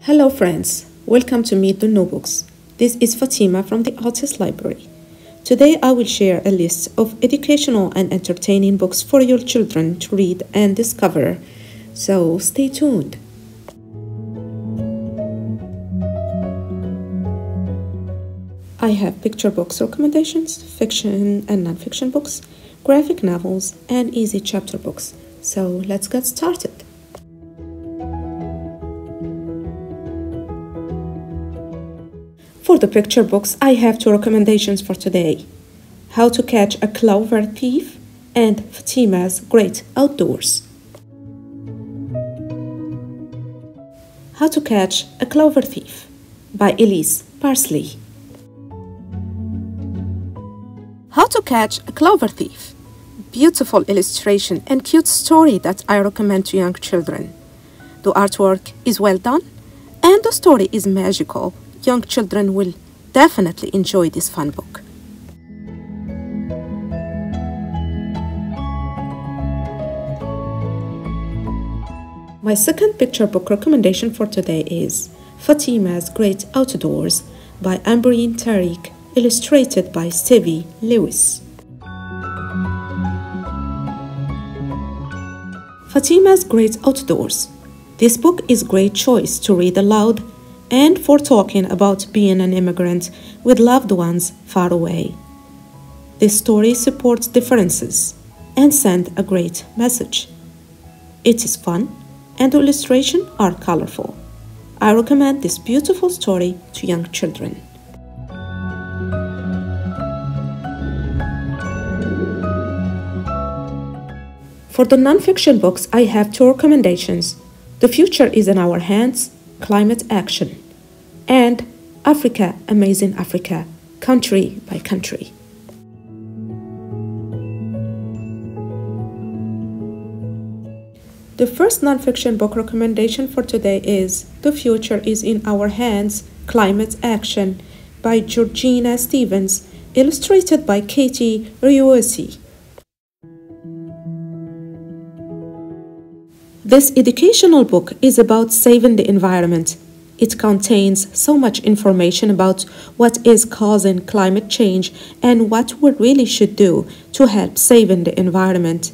Hello friends, welcome to Meet the Notebooks. This is Fatima from the Artist Library. Today I will share a list of educational and entertaining books for your children to read and discover. So stay tuned. I have picture books recommendations, fiction and non-fiction books, graphic novels, and easy chapter books. So let's get started. For the picture books, I have two recommendations for today. How to Catch a Clover Thief and Fatima's Great Outdoors. How to Catch a Clover Thief by Elise Parsley. How to Catch a Clover Thief. Beautiful illustration and cute story that I recommend to young children. The artwork is well done and the story is magical. Young children will definitely enjoy this fun book. My second picture book recommendation for today is Fatima's Great Outdoors by Ambreen Tariq, illustrated by Stevie Lewis. Fatima's Great Outdoors. This book is a great choice to read aloud and for talking about being an immigrant with loved ones far away. This story supports differences and sends a great message. It is fun and the illustrations are colorful. I recommend this beautiful story to young children. For the non-fiction books, I have two recommendations. The Future is in Our Hands, Climate Action, and Africa, Amazing Africa, Country by Country. The first non-fiction book recommendation for today is The Future is in Our Hands, Climate Action by Georgina Stevens, illustrated by Katie Ryuosi. This educational book is about saving the environment. It contains so much information about what is causing climate change and what we really should do to help saving the environment.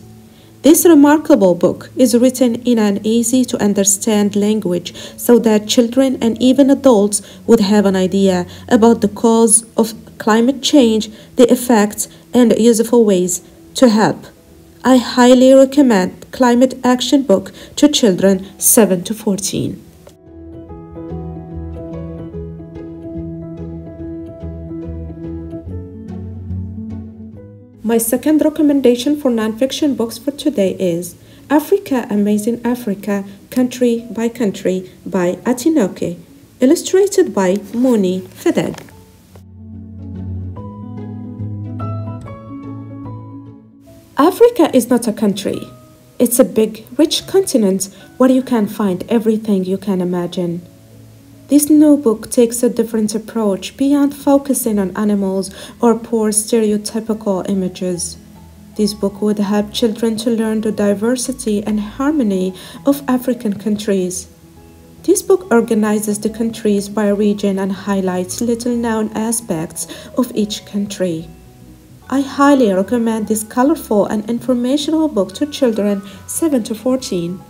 This remarkable book is written in an easy-to-understand language so that children and even adults would have an idea about the cause of climate change, the effects, and useful ways to help. I highly recommend Climate Action book to children 7 to 14. My second recommendation for non-fiction books for today is Africa, Amazing Africa, Country by Country by Atinoke, illustrated by Moni Fedeg. Africa is not a country. It's a big, rich continent where you can find everything you can imagine. This new book takes a different approach beyond focusing on animals or poor stereotypical images. This book would help children to learn the diversity and harmony of African countries. This book organizes the countries by region and highlights little-known aspects of each country. I highly recommend this colorful and informational book to children 7 to 14.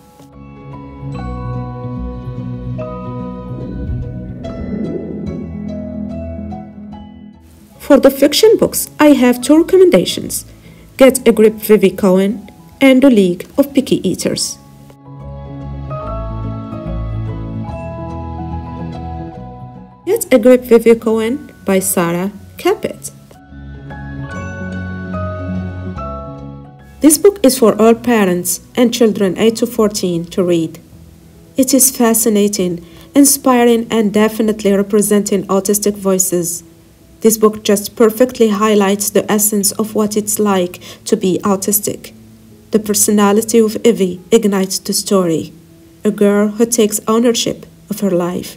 For the fiction books, I have two recommendations. Get a Grip Vivi Cohen and The League of Picky Eaters. Get a Grip Vivi Cohen by Sarah Capet. This book is for all parents and children 8 to 14 to read. It is fascinating, inspiring, and definitely representing autistic voices. This book just perfectly highlights the essence of what it's like to be autistic. The personality of Ivy ignites the story, a girl who takes ownership of her life.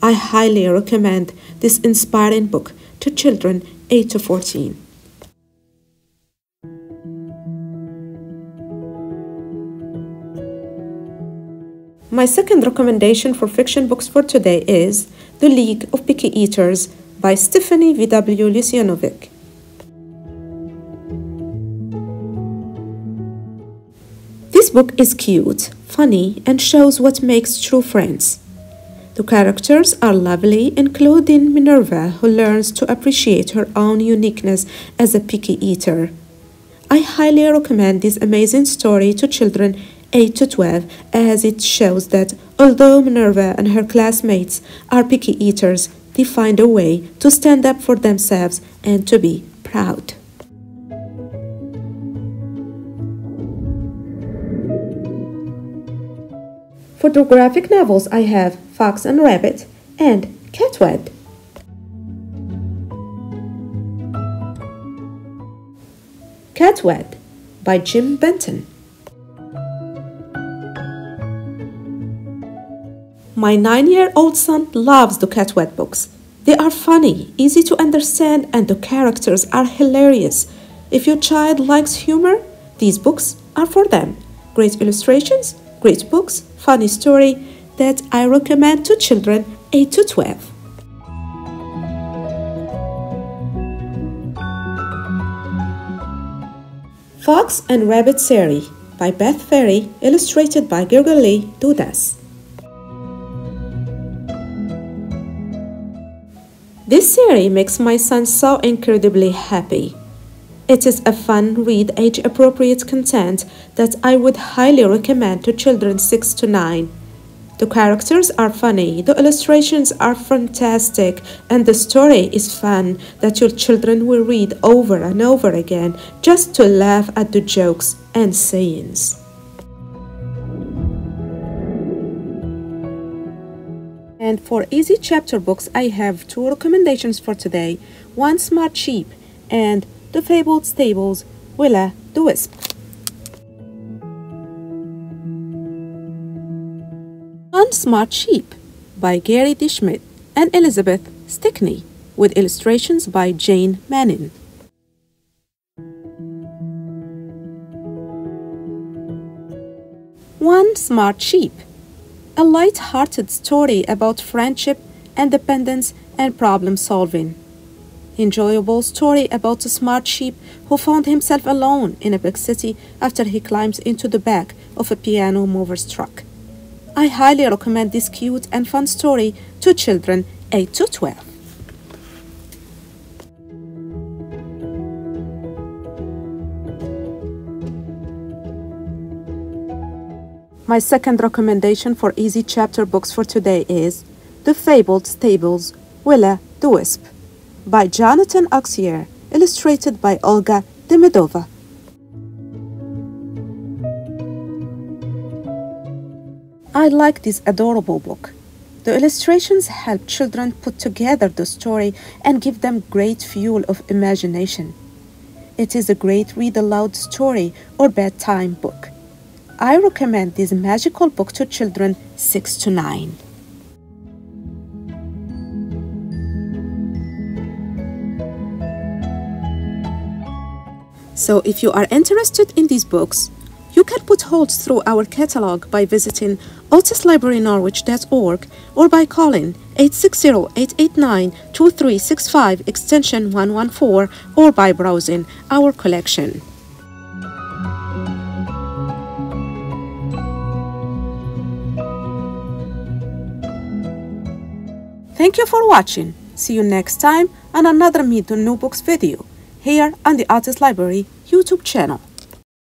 I highly recommend this inspiring book to children 8 to 14. My second recommendation for fiction books for today is The League of Picky Eaters by Stephanie V.W. Lucianovic. This book is cute, funny, and shows what makes true friends. The characters are lovely, including Minerva, who learns to appreciate her own uniqueness as a picky eater. I highly recommend this amazing story to children 8 to 12, as it shows that although Minerva and her classmates are picky eaters, they find a way to stand up for themselves and to be proud. For the graphic novels, I have Fox and Rabbit and Catwed. Catwed by Jim Benton. My 9-year-old son loves the Catwed books. They are funny, easy to understand, and the characters are hilarious. If your child likes humor, these books are for them. Great illustrations, great books, funny story that I recommend to children 8 to 12. Fox and Rabbit series by Beth Ferry, illustrated by Gergely Dudas. This series makes my son so incredibly happy. It is a fun read, age-appropriate content that I would highly recommend to children 6 to 9. The characters are funny, the illustrations are fantastic, and the story is fun that your children will read over and over again just to laugh at the jokes and sayings. And for easy chapter books, I have 2 recommendations for today. One Smart Sheep and The Fabled Stables, Willa the Wisp. One Smart Sheep by Gary D. Schmidt and Elizabeth Stickney, with illustrations by Jane Manning. One Smart Sheep, a light-hearted story about friendship, independence, and problem-solving. Enjoyable story about a smart sheep who found himself alone in a big city after he climbs into the back of a piano mover's truck. I highly recommend this cute and fun story to children 8 to 12. My second recommendation for easy chapter books for today is The Fabled Stables, Willa the Wisp by Jonathan Auxier, illustrated by Olga Demidova. I like this adorable book. The illustrations help children put together the story and give them great fuel of imagination. It is a great read-aloud story or bedtime book. I recommend this magical book to children 6 to 9. So if you are interested in these books, you can put holds through our catalog by visiting otislibrarynorwich.org or by calling 860-889-2365 extension 114 or by browsing our collection. Thank you for watching. See you next time on another Meet the New Books video here on the Otis Library YouTube channel.